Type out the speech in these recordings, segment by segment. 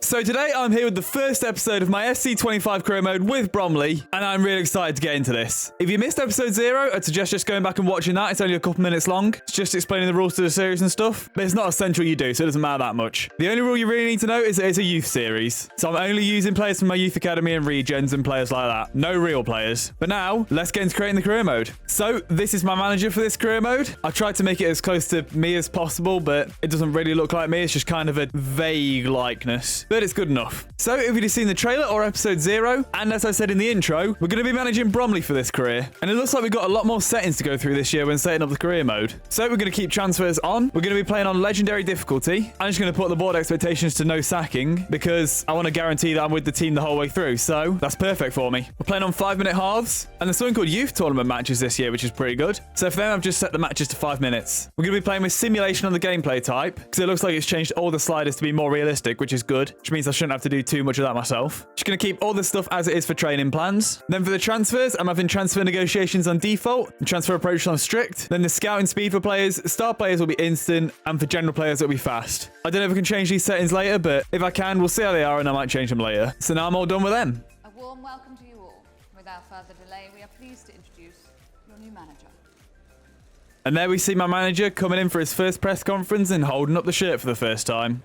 So today I'm here with the first episode of my SC25 career mode with Bromley, and I'm really excited to get into this. If you missed episode 0, I'd suggest just going back and watching that. It's only a couple minutes long. It's just explaining the rules to the series and stuff, but it's not essential you do, so it doesn't matter that much. The only rule you really need to know is that it's a youth series. So I'm only using players from my youth academy and regens and players like that. No real players. But now, let's get into creating the career mode. So this is my manager for this career mode. I've tried to make it as close to me as possible, but it doesn't really look like me. It's just kind of a vague likeness, but it's good enough. So if you've seen the trailer or episode 0, and as I said in the intro, we're going to be managing Bromley for this career. And it looks like we've got a lot more settings to go through this year when setting up the career mode. So we're going to keep transfers on. We're going to be playing on legendary difficulty. I'm just going to put the board expectations to no sacking because I want to guarantee that I'm with the team the whole way through. So that's perfect for me. We're playing on 5-minute halves, and there's something called youth tournament matches this year, which is pretty good. So for them, I've just set the matches to 5 minutes. We're going to be playing with simulation on the gameplay type because it looks like it's changed all the sliders to be more realistic, which is good, which means I shouldn't have to do too much of that myself. Just going to keep all this stuff as it is for training plans. Then for the transfers, I'm having transfer negotiations on default and transfer approach on strict. Then the scouting speed for players, star players will be instant, and for general players, it'll be fast. I don't know if I can change these settings later, but if I can, we'll see how they are and I might change them later. So now I'm all done with them. A warm welcome to you all. Without further delay, we are pleased to introduce your new manager. And there we see my manager coming in for his first press conference and holding up the shirt for the first time.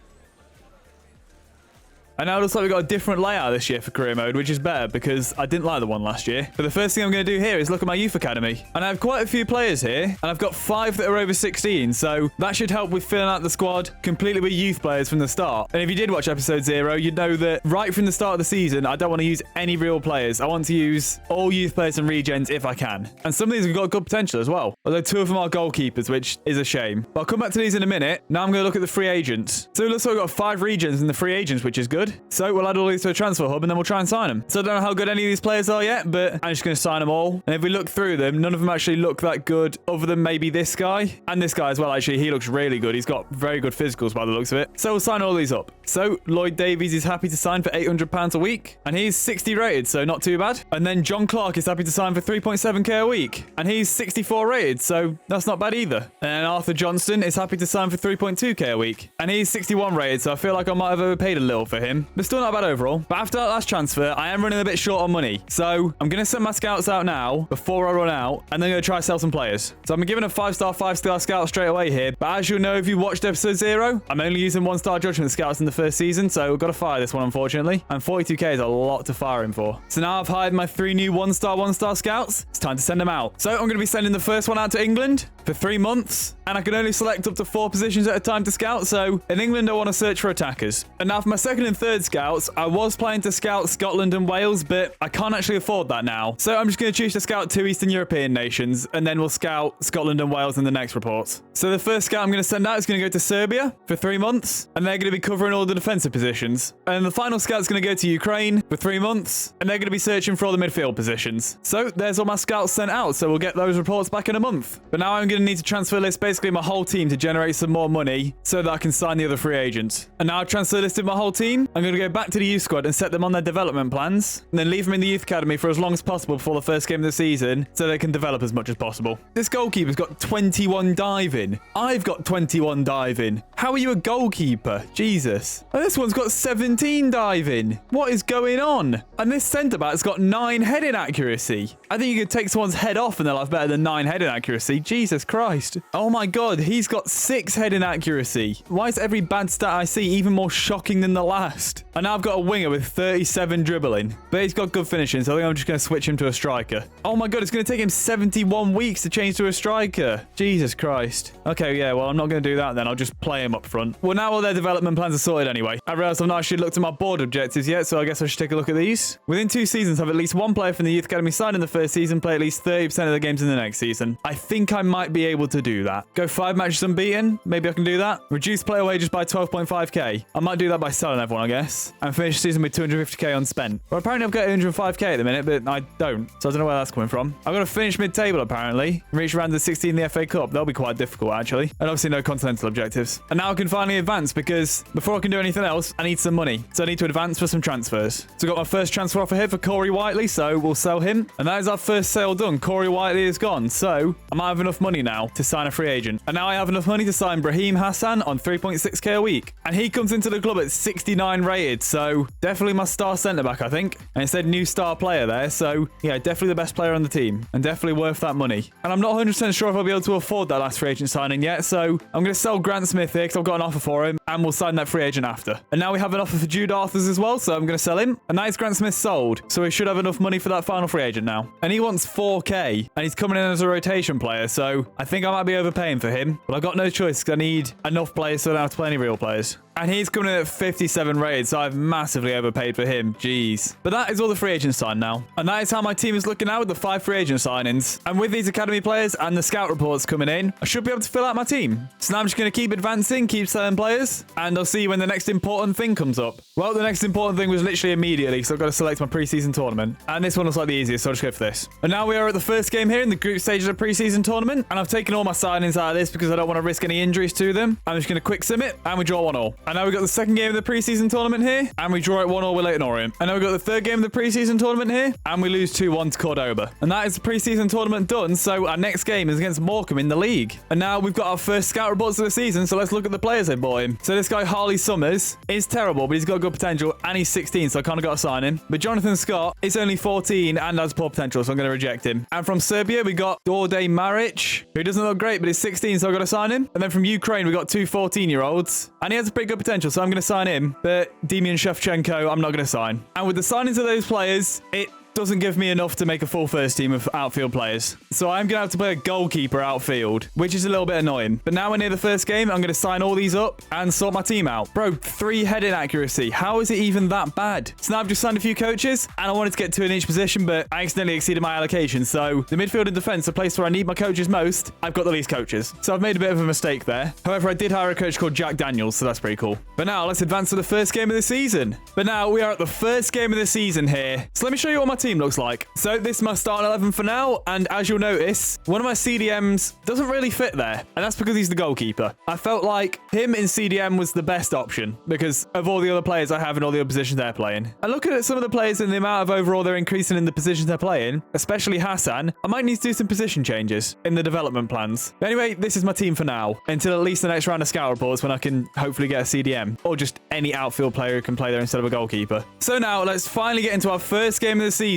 And now it looks like we've got a different layout this year for career mode, which is better because I didn't like the one last year. But the first thing I'm going to do here is look at my youth academy. And I have quite a few players here, and I've got 5 that are over 16. So that should help with filling out the squad completely with youth players from the start. And if you did watch episode 0, you'd know that right from the start of the season, I don't want to use any real players. I want to use all youth players and regens if I can. And some of these have got good potential as well. Although 2 of them are goalkeepers, which is a shame. But I'll come back to these in a minute. Now I'm going to look at the free agents. So it looks like we've got 5 regens in the free agents, which is good. So we'll add all these to a transfer hub and then we'll try and sign them. So I don't know how good any of these players are yet, but I'm just going to sign them all. And if we look through them, none of them actually look that good other than maybe this guy. And this guy as well, actually. He looks really good. He's got very good physicals by the looks of it. So we'll sign all these up. So Lloyd Davies is happy to sign for £800 a week. And he's 60 rated, so not too bad. And then John Clark is happy to sign for 3.7k a week. And he's 64 rated, so that's not bad either. And Arthur Johnston is happy to sign for 3.2k a week. And he's 61 rated, so I feel like I might have overpaid a little for him. But still not bad overall. But after that last transfer, I am running a bit short on money. So I'm going to send my scouts out now before I run out, and then I'm going to try to sell some players. So I'm giving a 5-star, 5-star scout straight away here. But as you'll know if you watched episode 0, I'm only using 1-star judgment scouts in the first season, so we've got to fire this one, unfortunately. And 42k is a lot to fire him for. So now I've hired my 3 new 1-star scouts. It's time to send them out. So I'm going to be sending the first one out to England for 3 months, and I can only select up to 4 positions at a time to scout. So in England, I want to search for attackers. And now for my 2nd and 3rd scouts, I was planning to scout Scotland and Wales, but I can't actually afford that now. So I'm just going to choose to scout 2 Eastern European nations, and then we'll scout Scotland and Wales in the next reports. So the first scout I'm going to send out is going to go to Serbia for 3 months, and they're going to be covering all the defensive positions. And the final scout's going to go to Ukraine for 3 months, and they're going to be searching for all the midfield positions. So there's all my scouts sent out, so we'll get those reports back in a month. But now I'm going to need to transfer list basically my whole team to generate some more money so that I can sign the other free agents. And now I've transfer listed my whole team. I'm going to go back to the youth squad and set them on their development plans, and then leave them in the youth academy for as long as possible before the first game of the season so they can develop as much as possible. This goalkeeper's got 21 diving. I've got 21 diving. How are you a goalkeeper? Jesus. And this one's got 17 diving. What is going on? And this centre-back's got 9 heading accuracy. I think you could take someone's head off and they'll have better than 9 heading accuracy. Jesus Christ. Oh my God, he's got 6 heading accuracy. Why is every bad stat I see even more shocking than the last? And now I've got a winger with 37 dribbling, but he's got good finishing, so I think I'm just going to switch him to a striker. Oh my God, it's going to take him 71 weeks to change to a striker. Jesus Christ. Okay, yeah, well, I'm not going to do that then. I'll just play him up front. Well, now all their development plans are sorted anyway. I realised I've not actually looked at my board objectives yet, so I guess I should take a look at these. Within 2 seasons, have at least 1 player from the Youth Academy signed in the first season, play at least 30% of the games in the next season. I think I might be able to do that. Go 5 matches unbeaten. Maybe I can do that. Reduce player wages by 12.5k. I might do that by selling everyone, I guess. And finish the season with 250k unspent. Well, apparently I've got 105k at the minute, but I don't. So I don't know where that's coming from. I've got to finish mid-table, apparently. Reach round to 16 in the FA Cup. That'll be quite difficult, actually. And obviously no continental objectives. And now I can finally advance because before I can do anything else, I need some money. So I need to advance for some transfers. So I got my first transfer offer here for Corey Whiteley, so we'll sell him. And that is our first sale done. Corey Whiteley is gone. So I might have enough money now to sign a free agent. And now I have enough money to sign Brahim Hassan on 3.6k a week. And he comes into the club at 69 rated, so definitely my star centre-back, I think. And it said new star player there, so yeah, definitely the best player on the team. And definitely worth that money. And I'm not 100% sure if I'll be able to afford that last free agent signing yet, so I'm going to sell Grant Smith here because I've got an offer for him, and we'll sign that free agent after. And now we have an offer for Jude Arthurs as well, so I'm going to sell him. And that is Grant Smith sold, so we should have enough money for that final free agent now. And he wants 4k, and he's coming in as a rotation player, so I think I might be overpaying for him. But I've got no choice because I need enough players so I don't have to play any real players. And he's coming in at 57 rated, so I've massively overpaid for him. Jeez. But that is all the free agents signed now. And that is how my team is looking now with the 5 free agent signings. And with these academy players and the scout reports coming in, I should be able to fill out my team. So now I'm just going to keep advancing, keep selling players, and I'll see you when the next important thing comes up. Well, the next important thing was literally immediately, so I've got to select my preseason tournament. And this one looks like the easiest, so I'll just go for this. And now we are at the first game here in the group stage of the preseason tournament. And I've taken all my signings out of this because I don't want to risk any injuries to them. I'm just going to quick sim it, and we draw 1-1. And now we've got the second game of the preseason tournament here, and we draw it 1-1 with Leyton Orient. And now we've got the third game of the preseason tournament here, and we lose 2-1 to Cordoba. And that is the preseason tournament done, so our next game is against Morecambe in the league. And now we've got our first scout reports of the season, so let's look at the players they bought him. So this guy, Harley Summers, is terrible, but he's got good potential, and he's 16, so I kind of got to sign him. But Jonathan Scott is only 14 and has poor potential, so I'm going to reject him. And from Serbia, we got Dorde Maric, who doesn't look great, but he's 16, so I've got to sign him. And then from Ukraine, we got 2 14-year-olds, and he has a pretty good potential, so I'm going to sign him. But Demian Shevchenko, I'm not going to sign. And with the signings of those players, it doesn't give me enough to make a full first team of outfield players. So I'm going to have to play a goalkeeper outfield, which is a little bit annoying. But now we're near the first game, I'm going to sign all these up and sort my team out. Bro, 3 heading accuracy. How is it even that bad? So now I've just signed a few coaches, and I wanted to get 2 in each position, but I accidentally exceeded my allocation. So the midfield and defense, the place where I need my coaches most, I've got the least coaches. So I've made a bit of a mistake there. However, I did hire a coach called Jack Daniels, so that's pretty cool. But now let's advance to the first game of the season. But now we are at the first game of the season here. So let me show you what my team looks like. So this is my starting 11 for now, and as you'll notice, one of my CDMs doesn't really fit there, and that's because he's the goalkeeper. I felt like him in CDM was the best option because of all the other players I have in all the other positions they're playing. And looking at some of the players and the amount of overall they're increasing in the positions they're playing, especially Hassan, I might need to do some position changes in the development plans. But anyway, this is my team for now, until at least the next round of scout reports when I can hopefully get a CDM, or just any outfield player who can play there instead of a goalkeeper. So now let's finally get into our first game of the season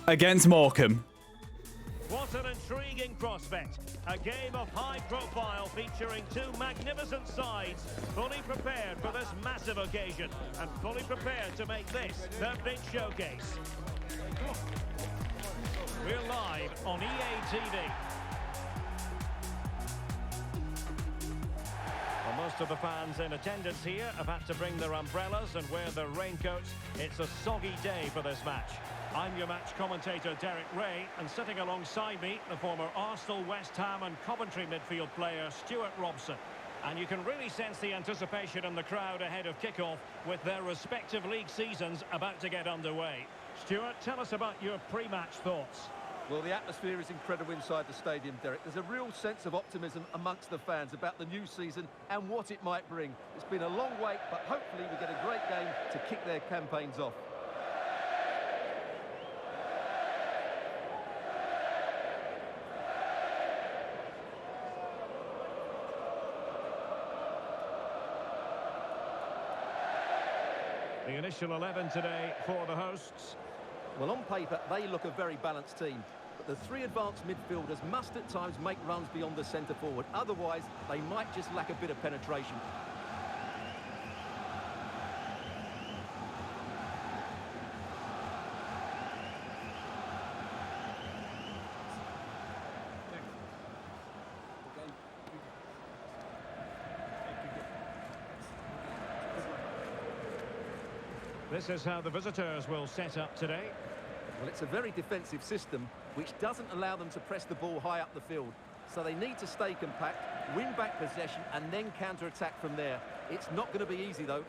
against Morecambe. What an intriguing prospect. A game of high profile featuring 2 magnificent sides, fully prepared for this massive occasion and fully prepared to make this their big showcase. We're live on EA TV. Well, most of the fans in attendance here have had to bring their umbrellas and wear their raincoats. It's a soggy day for this match. I'm your match commentator, Derek Ray, and sitting alongside me, the former Arsenal, West Ham and Coventry midfield player, Stuart Robson. And you can really sense the anticipation in the crowd ahead of kickoff with their respective league seasons about to get underway. Stuart, tell us about your pre-match thoughts. Well, the atmosphere is incredible inside the stadium, Derek. There's a real sense of optimism amongst the fans about the new season and what it might bring. It's been a long wait, but hopefully we get a great game to kick their campaigns off. The initial 11 today for the hosts. Well, on paper, they look a very balanced team. But the 3 advanced midfielders must at times make runs beyond the centre forward. Otherwise, they might just lack a bit of penetration. This is how the visitors will set up today. Well, it's a very defensive system, which doesn't allow them to press the ball high up the field. So they need to stay compact, win back possession, and then counter-attack from there. It's not going to be easy, though.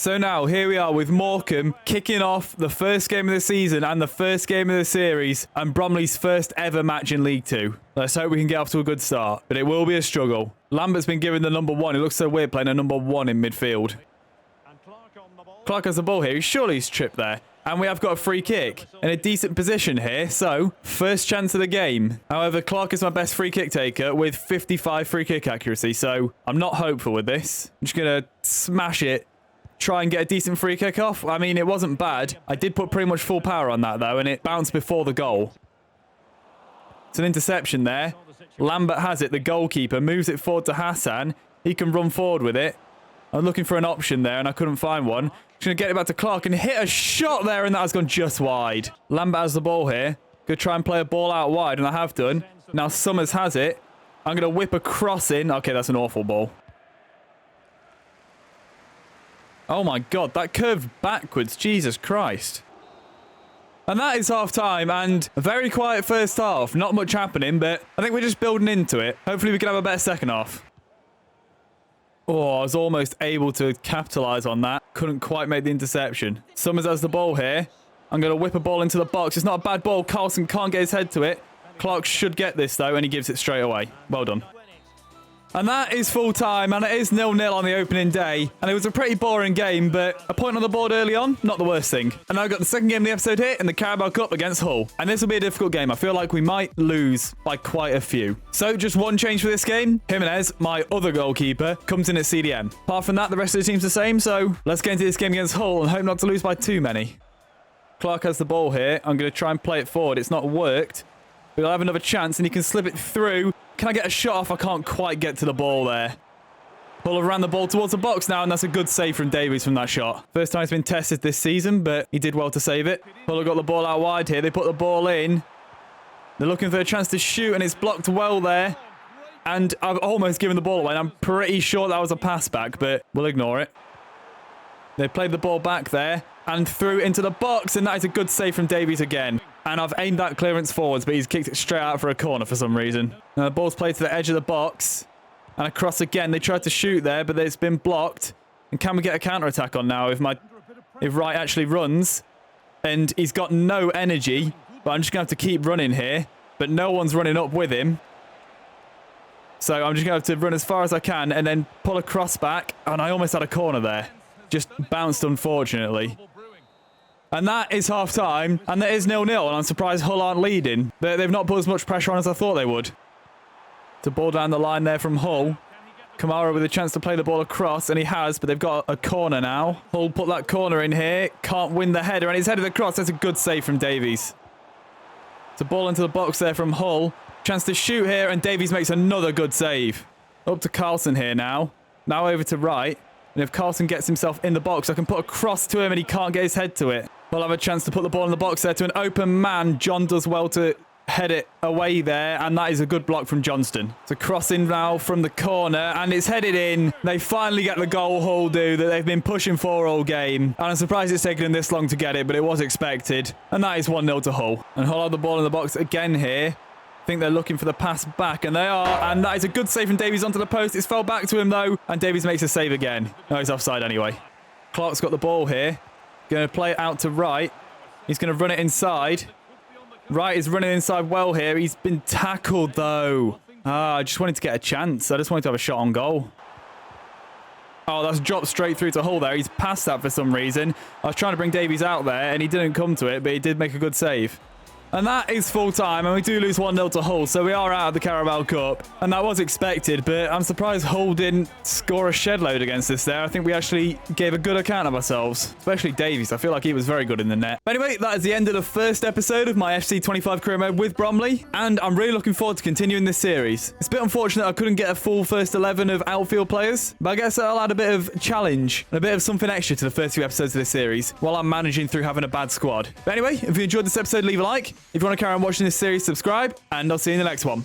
So now, here we are with Morecambe kicking off the first game of the season and the first game of the series and Bromley's first ever match in League 2. Let's hope we can get off to a good start, but it will be a struggle. Lambert's been given the number 1. It looks so weird playing a number 1 in midfield. Clark has the ball here. Surely he's tripped there. And we have got a free kick in a decent position here. So, first chance of the game. However, Clark is my best free kick taker with 55 free kick accuracy. So, I'm not hopeful with this. I'm just going to smash it. Try and get a decent free kick off. I mean, it wasn't bad. I did put pretty much full power on that, though. And it bounced before the goal. It's an interception there. Lambert has it. The goalkeeper moves it forward to Hassan. He can run forward with it. I'm looking for an option there, and I couldn't find one. Just going to get it back to Clark and hit a shot there, and that has gone just wide. Lambert has the ball here. Going to try and play a ball out wide, and I have done. Now Summers has it. I'm going to whip a cross in. Okay, that's an awful ball. Oh my God, that curved backwards. Jesus Christ. And that is half-time, and a very quiet first half. Not much happening, but I think we're just building into it. Hopefully we can have a better second half. Oh, I was almost able to capitalise on that. Couldn't quite make the interception. Summers has the ball here. I'm going to whip a ball into the box. It's not a bad ball. Carlson can't get his head to it. Clark should get this, though, and he gives it straight away. Well done. And that is full time, and it is 0-0 on the opening day. And it was a pretty boring game, but a point on the board early on, not the worst thing. And now I've got the second game of the episode here in the Carabao Cup against Hull. And this will be a difficult game. I feel like we might lose by quite a few. So just one change for this game. Jimenez, my other goalkeeper, comes in at CDM. Apart from that, the rest of the team's the same. So let's get into this game against Hull and hope not to lose by too many. Clark has the ball here. I'm going to try and play it forward. It's not worked. But he'll have another chance, and he can slip it through. Can I get a shot off? I can't quite get to the ball there. Buller ran the ball towards the box now, and that's a good save from Davies from that shot. First time it's been tested this season, but he did well to save it. Buller got the ball out wide here. They put the ball in. They're looking for a chance to shoot, and it's blocked well there. And I've almost given the ball away, and I'm pretty sure that was a pass back, but we'll ignore it. They played the ball back there and through into the box, and that is a good save from Davies again. And I've aimed that clearance forwards, but he's kicked it straight out for a corner for some reason. Now the ball's played to the edge of the box. And across again. They tried to shoot there, but it's been blocked. And can we get a counter-attack on now if Wright actually runs? And he's got no energy, but I'm just going to have to keep running here. But no one's running up with him. So I'm just going to have to run as far as I can and then pull a cross back. And I almost had a corner there. Just bounced, unfortunately. And that is half-time, and that is 0-0, and I'm surprised Hull aren't leading. They've not put as much pressure on as I thought they would. It's a ball down the line there from Hull. Kamara with a chance to play the ball across, and he has, but they've got a corner now. Hull put that corner in here, can't win the header, and he's headed across. That's a good save from Davies. It's a ball into the box there from Hull. Chance to shoot here, and Davies makes another good save. Up to Carlson here now. Now over to Wright. And if Carlson gets himself in the box, I can put a cross to him, and he can't get his head to it. We'll have a chance to put the ball in the box there to an open man. John does well to head it away there, and that is a good block from Johnston. It's a cross in now from the corner, and it's headed in. They finally get the goal, Hull do, that they've been pushing for all game. And I'm surprised it's taken them this long to get it, but it was expected. And that is 1-0 to Hull. And Hull have the ball in the box again here. I think they're looking for the pass back, and they are. And that is a good save from Davies onto the post. It's fell back to him, though, and Davies makes a save again. No, he's offside anyway. Clark's got the ball here. Going to play it out to Wright. He's going to run it inside. Wright is running inside well here. He's been tackled, though. I just wanted to get a chance. I just wanted to have a shot on goal. Oh, that's dropped straight through to Hull there. He's passed that for some reason. I was trying to bring Davies out there, and he didn't come to it, but he did make a good save. And that is full time, and we do lose 1-0 to Hull, so we are out of the Carabao Cup. And that was expected, but I'm surprised Hull didn't score a shed load against us there. I think we actually gave a good account of ourselves, especially Davies. I feel like he was very good in the net. But anyway, that is the end of the first episode of my FC25 career mode with Bromley, and I'm really looking forward to continuing this series. It's a bit unfortunate I couldn't get a full first 11 of outfield players, but I guess I'll add a bit of challenge and a bit of something extra to the first few episodes of this series while I'm managing through having a bad squad. But anyway, if you enjoyed this episode, leave a like. If you want to carry on watching this series, subscribe, and I'll see you in the next one.